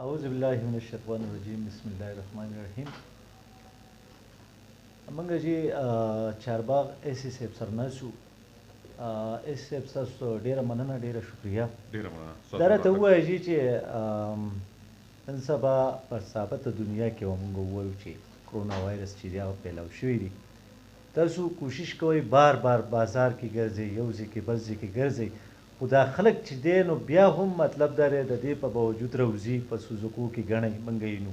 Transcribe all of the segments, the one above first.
اعوذ بالله من الشیطان الرجیم بسم الله الرحمن الرحیم. موږ چې چارباغ ایس صاحب سره ناسو ایس صاحب تاسو ډیره مننه ډیره شکریا. ډیره مننه. دا راته ووایي چې نن سبا په ثابته دنیا کې موږ ووایو چې کرونا وایرس چې دا پیلاو شوی دی، تاسو کوشش کوئ بار بار بازار کې ګرځئ، یو ځای کې بل ځای کې ګرځئ، خو دا خلک چې دی نو بیا هم مطلب دا دی د دې په باوجود روځي په سوزوکو کې ګڼئ موږ وینو،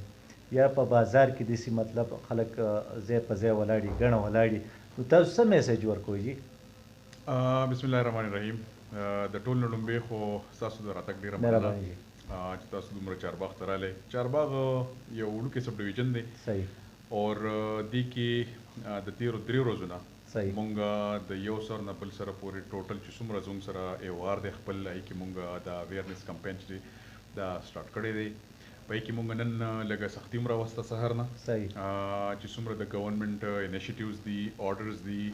یا په بازار کې داسې مطلب خلک ځای په ځای ولاړ دي ګڼه ولاړ دي، نو تاسو څه میسج ورکوئ جي؟ بسم الله الرحمن الرحیم. د ټول نه لومبې خو ستاسو د راتګ ډېره مننه چې تاسو دومره چارباغ ته راغلی. چارباغ یو وړوکی سب ډویژن دی صحیح، اور دې کې د تېرو 3 ورځو نه صحیح مونږ د یو سر نه بل سره پورې ټوټل چې څومره زموږ سره یو وار دی خپل هغې کې مونږ د اویرنس کمپین چې دی دا سټارټ کړی دی. په هغې کې مونږ نن لږه سختي هم راوسته سهار نه صحیح چې څومره د ګورنمنټ انیشیټیوز دي، آرډرز دي،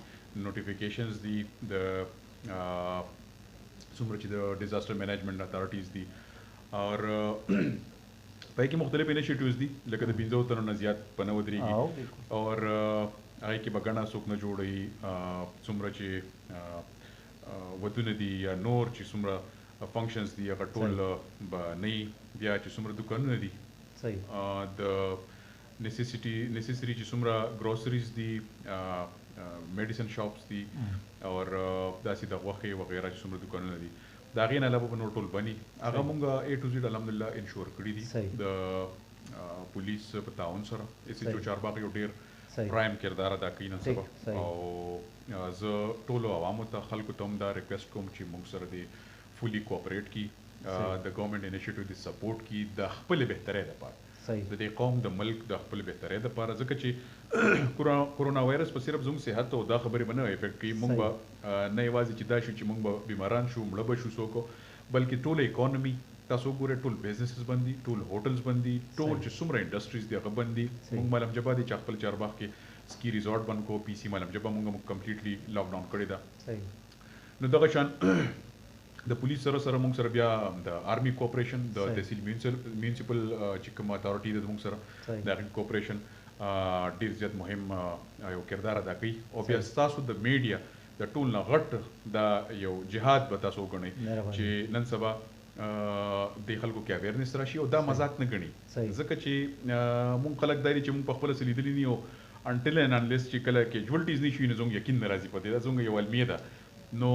نوټیفیکیشنز دي، د څومره چې د ډیزاسټر مینجمنټ اتھارټیز دي اور په هغې کې مختلف انیشیټیوز دي لکه د 15 تنو نه زیات په نه ودرېږي اور هغې کې به ګڼه څوک نه جوړوي، څومره چې ودونه دي یا نور چې څومره فنکشنز دي هغه ټول به نه وي. بیا چې څومره دوکانونه دي د نیسیسري چې څومره ګروسریز دي، میډیسن شاپس دي اور داسې د غوښې وغیره چې څومره دوکانونه دي د هغې نه علاوه به نور ټول بني هغه مونږ A to Z الحمدلله انشور کړي دي د پولیس په تعاون سره. ایس ایچ او چارباغ یو ډېر پرایم کردار ادا کوي نن سبا او زه ټولو عوامو ته خلکو ته هم دا ریکویسټ کوم چې موږ سره دې فولي کوآپریټ کړي، د ګورنمنټ انیشیټیو دې سپورټ کړي د خپلې بهترۍ لپاره، د دې قوم د ملک د خپل بهترۍ لپاره، ځکه چې کرونا وایرس په صرف زموږ صحت او دا خبرې به نه افیکټ کوي. موږ به نه یوازې چې دا شو چې موږ به بیماران شو مړه به شو څوک، بلکې ټوله اکانومي تاسو وګورئ، ټول بزنسز بند دي، ټول هوټلز بند دي، ټول چې څومره انډسټریز دي هغه بند دي. موږ معلم جبا دي چې خپل چارباغ کې سکی ریزورټ بند کو، پی سی معلم جبا موږ کمپلیټلی لاک ډاون کړی ده. نو دغه شان د پولیس سره سره موږ سره بیا د آرمي کوپریشن، د تحصیل میونسپل چې کوم اتھارټي ده موږ سره د هغې کوپریشن ډېر زیات مهم یو کردار ادا کوي. او بیا ستاسو د میډیا د ټول نه غټ دا یو جهاد به تاسو وګڼئ چې نن سبا د خلکو کې اویرنس راشي او دا مذاق نه ګڼي، ځکه چې مونږ خلک دا دي چې مونږ په خپله څه لیدلي نه یو انټل اینډ انلیس چې کله کیجوالټیز نه شي نو زموږ یقین نه راځي په دې، دا زموږ یو المیه ده. نو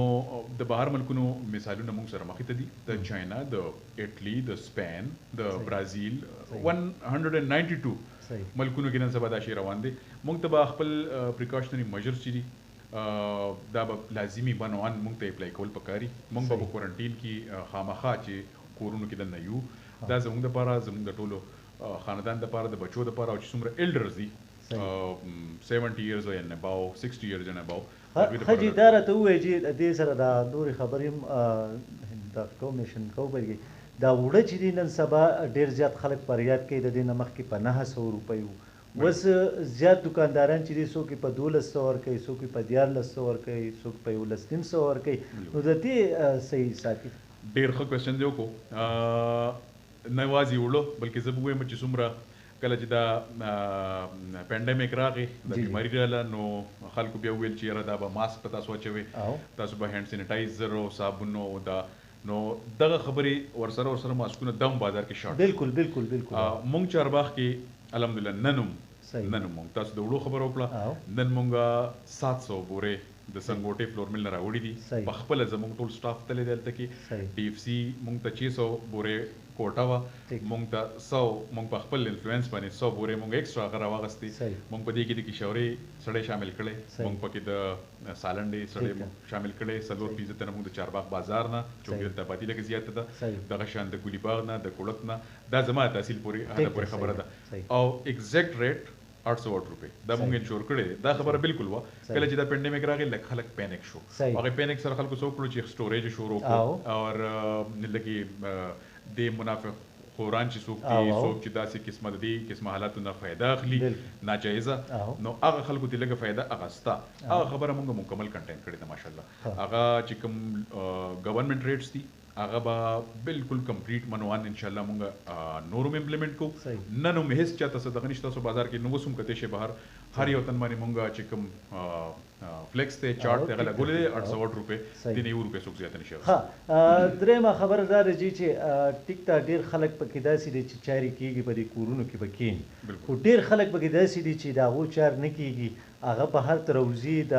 د بهر ملکونو مثالونه موږ سره مخې ته دي، د چاینا، د اټلي، د سپین، د برازیل 192 ملکونو کې نن سبا دا شی روان دی. موږ ته به خپل پریکاشنري میجرز چې دي دا به لازمي بنوان موږ ته اپلای کول پکاري. موږ به په کوارنټین کې خامخا چې کورونو کې دننه یو، دا زموږ دپاره، زموږ د ټولو خاندان دپاره، د بچو دپاره او چې څومره ایلډرز دي 70 years and above 60 years and above. حاجي دا راته ووایي چې د دې سره دا نورې خبرې هم د کومیشن کو بلکې دا وړه چې دي نن سبا ډېر زیات خلک فریاد کوي د دې نه مخکې په 900 روپۍ وو، اوس زیات دکانداران چې دي څوک یې په 1200 ورکوي، څوک یې په 1400 ورکوي، څوک په 1100 ورکوي، نو د دې صحیح ساتي. ډېر ښه کوېسچن دی وکړو. نه یوازې وړو بلکې زه به ووایم چې څومره کله چې دا پینډمیک راغی د بیماري راغله نو خلکو بیا وویل چې یاره دا به ماسک په تاسو اچوئ، تاسو به هینډ سینیټایزر او صابون او دا، نو دغه خبرې ورسره ماسکونه دم بازار کې شارټ. بالکل بالکل بالکل. مونږ چارباغ کې الحمدلله نن مونږ تاسو د وړو خبره وکړه، نن مونږ 700 بورې د سنګوټې فلور مل نه راوړي دي، په خپله زموږ ټول سټاف تللی دی هلته کې. ډي اف سی مونږ ته 600 بورې کوټه وه، مونږ ته 100 مونږ په خپل انفلوئنس باندې 100 بورې مونږ ایکسټرا هغه راواغستې. مونږ په دې کې د کشورې سړی شامل کړی، مونږ پکې د سالنډې سړی شامل کړی، 4% نه مونږ د چارباغ بازار نه چې دلته آبادي لږ زیاته ده، دغه شان د ګولیباغ نه، د کوړک نه، دا زما تحصیل پورې هغه پورې خبره ده. او ایگزیکټ ریټ 808 روپۍ دا مونږ انشور کړی دی. دا خبره بالکل وه کله چې دا پینډمیک راغی لږ خلک پینک شو، هغې پینک سره خلکو څه وکړو چې سټوریج شروع کړو اور لږې د منافق خوران چې څوک دي، څوک چې داسې قسمه د دې قسمه حالاتو نه فایده اخلي ناجایزه، نو هغه خلکو ته لږه فایده اخسته. هغه خبره مونږ مکمل کنټین کړې ده ماشاءالله. هغه چې کوم ګورنمنټ ریټس دي هغه به بالکل کمپلیټ منوان ان شاء الله مونږ نورم امپلیمنٹ کو صحیح. نن هم هیڅ چاته څه دغه نشته تاسو بازار کې نو وسوم کته شي بهر هر یو تن باندې مونږ چې کوم فلیکس ته چارت ته لګولې 800 روپے صحیح. 3 روپے څوک زیات نشي ها درېمه خبره دا ده چې ټیک ټاک ډېر خلک پکې داسې دي چې چارې کېږي په دې کورونو کې به کښېني بالکل. خو ډېر خلک پکې داسې دي چې د هغو چار نه کېږي هغه په هر تروزي د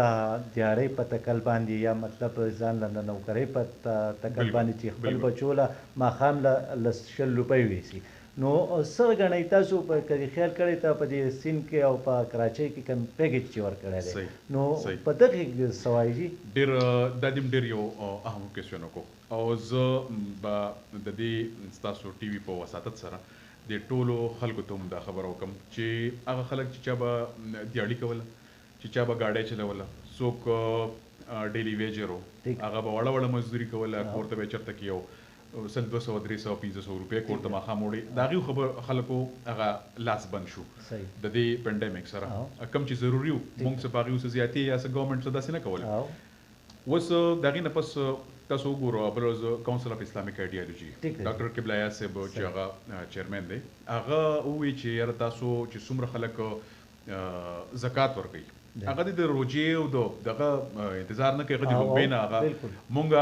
دیارۍ په تکل باندې یا مطلب ځان له د نوکرۍ په تکل بالکل. باندې چې خپل بالکل. بچو له ماښام له لس شل روپۍ ویسي نو څه ګڼئ تاسو په کدي خیال کړی ته په دې سیند کې او په کراچۍ کې کوم پیکیج چې ورکړی دی صحیح. نو صحیح. په دغې څه وایي جي ډېر دا دې ډېر یو اهم کوېسچن وکړو او زه به د دې ستاسو ټي وي په وساتت سره د ټولو خلکو ته هم دا خبره وکړم چې هغه خلک چې چا به دیاړي کوله چې چا به گاډۍ چلوله څوک ډیلی ویجر و ٹھیک. هغه به وړه وړه مزدوري کوله کور ته به یې چېرته کې یو 200 300 500 روپۍ کور ته ماښام وړي د هغې خبر خلکو هغه لاس بند شو صحیح د دې پینډیمک سره کم چې ضروري و موږ څه په هغې اوس زیاتې یا څه ګورنمنټ څه داسې نه کوله او اوس د هغې نه پس تاسو وګورو بل ورځ کاونسل اف اسلامیک آیډیالوجي ټیک دی. ډاکټر قبله یاز صاحب چې هغه چیرمن دی هغه ووایي چې یاره تاسو چې څومره خلک زکات ورکوي هغه د روجې او دغه انتظار نه کوي هغه د لومبۍ نه هغه بالکل. مونږ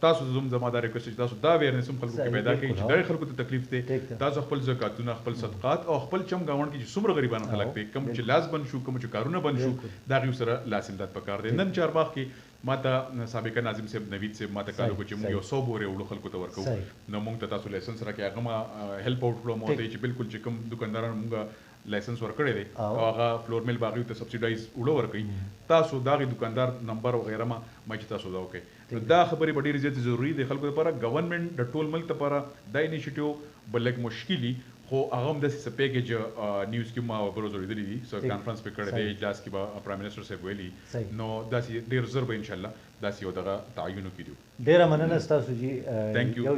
تاسو زموږ زما دا ریکوست چې تاسو دا اویرنس هم خلکو کې صحیح. پیدا کړئ بالکل. چې دغه خلکو ته تکلیف دی ٹھیک ده. تاسو خپل زکاتونه خپل صدقات او خپل چم گاوند کې چې څومره غریبان خلک دي کوم چې لاس بند شو کوم چې کارونه بند شو بالکل. دا غي سره لاس امداد پکار دی نن چارباغ کې ماته سابقا ناظم صاحب نوید صاحب ماته کالو صحیح. چې موږ یو 100 بورې وړو خلکو ته ورکو صحیح. نو موږ ته تاسو لایسنس راکې هغه ما هیلپ اوټ کړو مو ته چې بالکل چې کوم دکاندارانو موږ لایسنس ورکړی دی او. او هغه فلور میل باغیو ته سبسیډایز وړو ورکوي تاسو دغه دکاندار نمبر وغیرہ ما چې تاسو دا وکړئ نو دا خبرې ډېرې زیاتې ضروري دي خلکو لپاره ګورنمنټ د ټول ملک لپاره دا انیشیټیو بل لږ مشکلي خو هغه هم داسې څه پیکیج نیوز کې ما بروز اورېدلی دي څه ٹھیک. کانفرنس پې کړی دی اجلاس کې به پرایم منسټر صاحب ویلي صحیح. نو داسې ډېر زر به انشاءالله داسې یو دغه تعین وکړي ډېره مننه ستاسو جي Thank you. یو